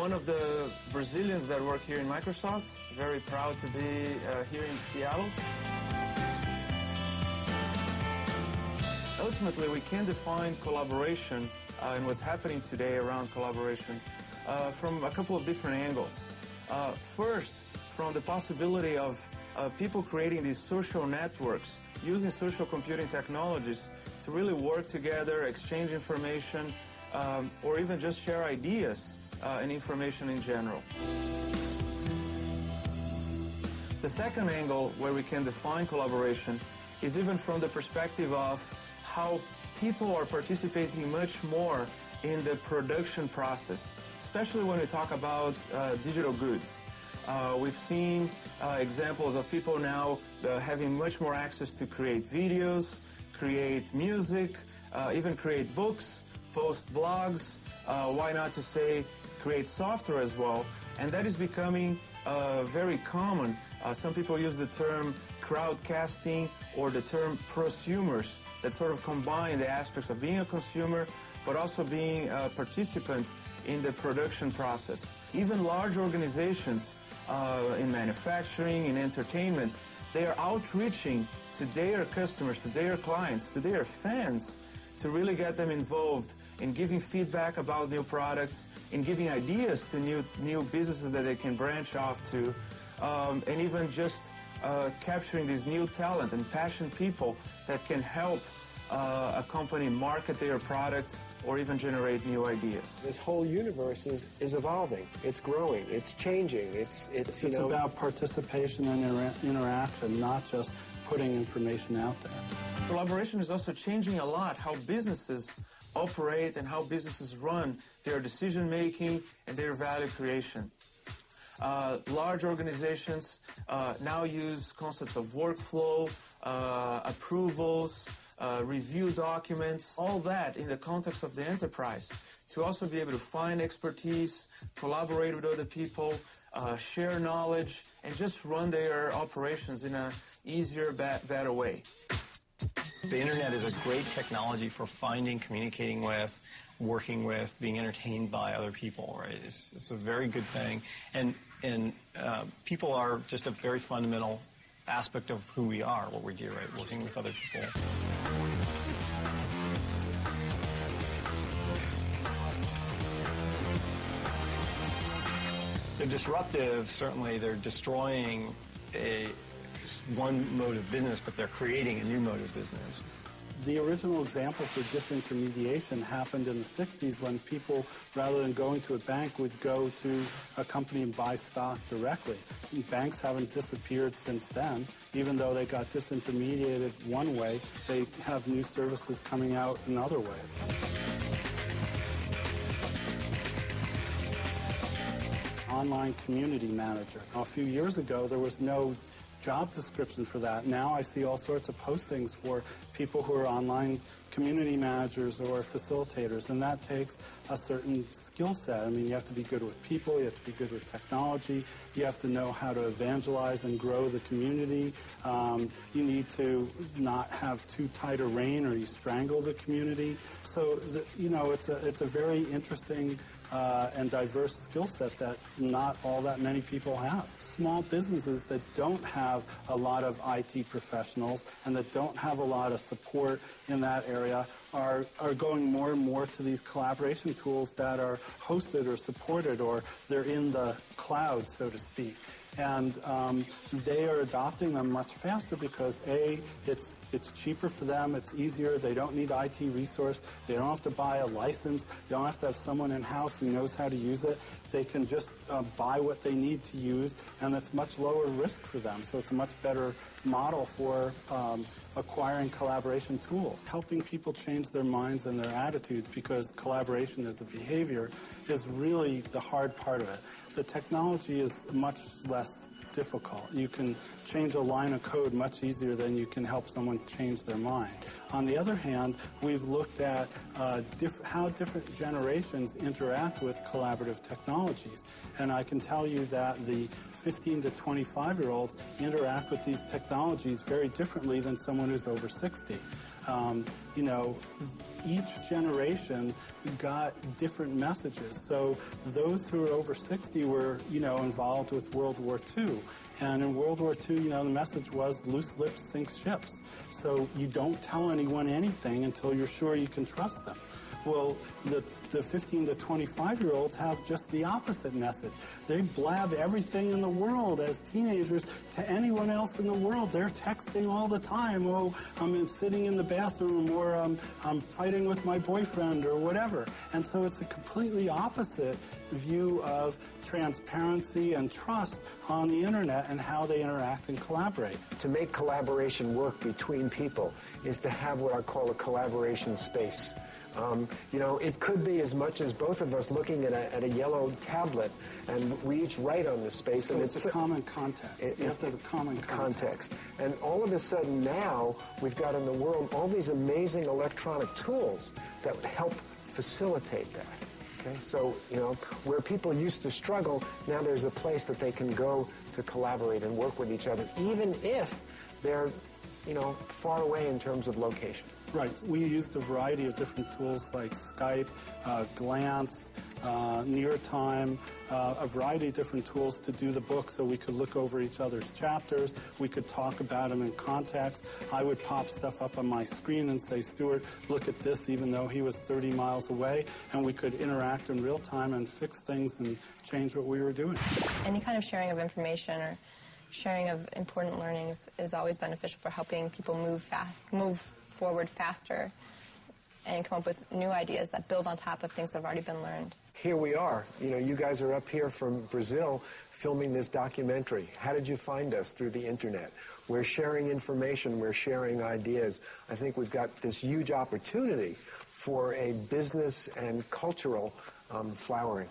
one of the Brazilians that work here in Microsoft. Very proud to be here in Seattle. Ultimately, we can define collaboration and what's happening today around collaboration from a couple of different angles. First, from the possibility of people creating these social networks, using social computing technologies to really work together, exchange information, or even just share ideas and information in general. The second angle where we can define collaboration is even from the perspective of how people are participating much more in the production process, especially when we talk about digital goods. We've seen examples of people now having much more access to create videos, create music, even create books, post blogs, why not to say create software as well. And that is becoming very common. Some people use the term crowdcasting or the term prosumers that sort of combine the aspects of being a consumer but also being a participant in the production process. Even large organizations in manufacturing, in entertainment, they are outreaching to their customers, to their clients, to their fans to really get them involved in giving feedback about new products, in giving ideas to new businesses that they can branch off to, and even just capturing these new talent and passionate people that can help a company market their products or even generate new ideas. This whole universe is evolving. It's growing. It's changing. It's about participation and interaction, not just putting information out there. Collaboration is also changing a lot how businesses operate and how businesses run their decision-making and their value creation. Large organizations now use concepts of workflow, approvals, review documents, all that in the context of the enterprise, to also be able to find expertise, collaborate with other people, share knowledge, and just run their operations in an easier, better way. The internet is a great technology for finding, communicating with, working with, being entertained by other people, right? It's a very good thing. And people are just a very fundamental aspect of who we are, what we do, right? Working with other people. They're disruptive, certainly. They're destroying one mode of business, but they're creating a new mode of business. The original example for disintermediation happened in the 60s when people, rather than going to a bank, would go to a company and buy stock directly. Banks haven't disappeared since then. Even though they got disintermediated one way, they have new services coming out in other ways. Online community manager. A few years ago, there was no job description for that. Now I see all sorts of postings for people who are online community managers or facilitators, and that takes a certain skill set. I mean, you have to be good with people, you have to be good with technology, you have to know how to evangelize and grow the community. You need to not have too tight a rein or you strangle the community. So, it's a very interesting and diverse skill set that not all that many people have. Small businesses that don't have a lot of IT professionals and that don't have a lot of support in that area are going more and more to these collaboration tools that are hosted or supported, or they're in the cloud, so to speak. And they are adopting them much faster because, A, it's cheaper for them, it's easier, they don't need IT resource, they don't have to buy a license, they don't have to have someone in-house who knows how to use it. They can just buy what they need to use, and it's much lower risk for them. So it's a much better model for acquiring collaboration tools. Helping people change their minds and their attitudes, because collaboration as a behavior is really the hard part of it. The technology is much less difficult. You can change a line of code much easier than you can help someone change their mind. On the other hand, we've looked at how different generations interact with collaborative technologies. And I can tell you that the 15 to 25-year-olds interact with these technologies very differently than someone who's over 60. you know, each generation got different messages. So those who are over 60 were, you know, involved with World War II. And in World War II, you know, the message was loose lips sink ships. So you don't tell anyone anything until you're sure you can trust them. Well, the 15 to 25-year-olds have just the opposite message. They blab everything in the world as teenagers to anyone else in the world. They're texting all the time. Oh, I'm sitting in the bathroom, or I'm fighting with my boyfriend, or whatever. And so it's a completely opposite view of transparency and trust on the internet and how they interact and collaborate. To make collaboration work between people is to have what I call a collaboration space. You know, it could be as much as both of us looking at a yellow tablet, and we each write on the space. So and it's a common context. You have to have a common context. And all of a sudden now, we've got in the world all these amazing electronic tools that help facilitate that. Okay? So, you know, where people used to struggle, now there's a place that they can go to collaborate and work with each other, even if they're, you know, far away in terms of location. Right. We used a variety of different tools like Skype, Glance, NearTime, a variety of different tools to do the book, so we could look over each other's chapters. We could talk about them in context. I would pop stuff up on my screen and say, Stuart, look at this, even though he was 30 miles away, and we could interact in real time and fix things and change what we were doing. Any kind of sharing of information or sharing of important learnings is always beneficial for helping people move forward faster and come up with new ideas that build on top of things that have already been learned. Here we are. You know, you guys are up here from Brazil filming this documentary. How did you find us? Through the internet. We're sharing information. We're sharing ideas. I think we've got this huge opportunity for a business and cultural flowering.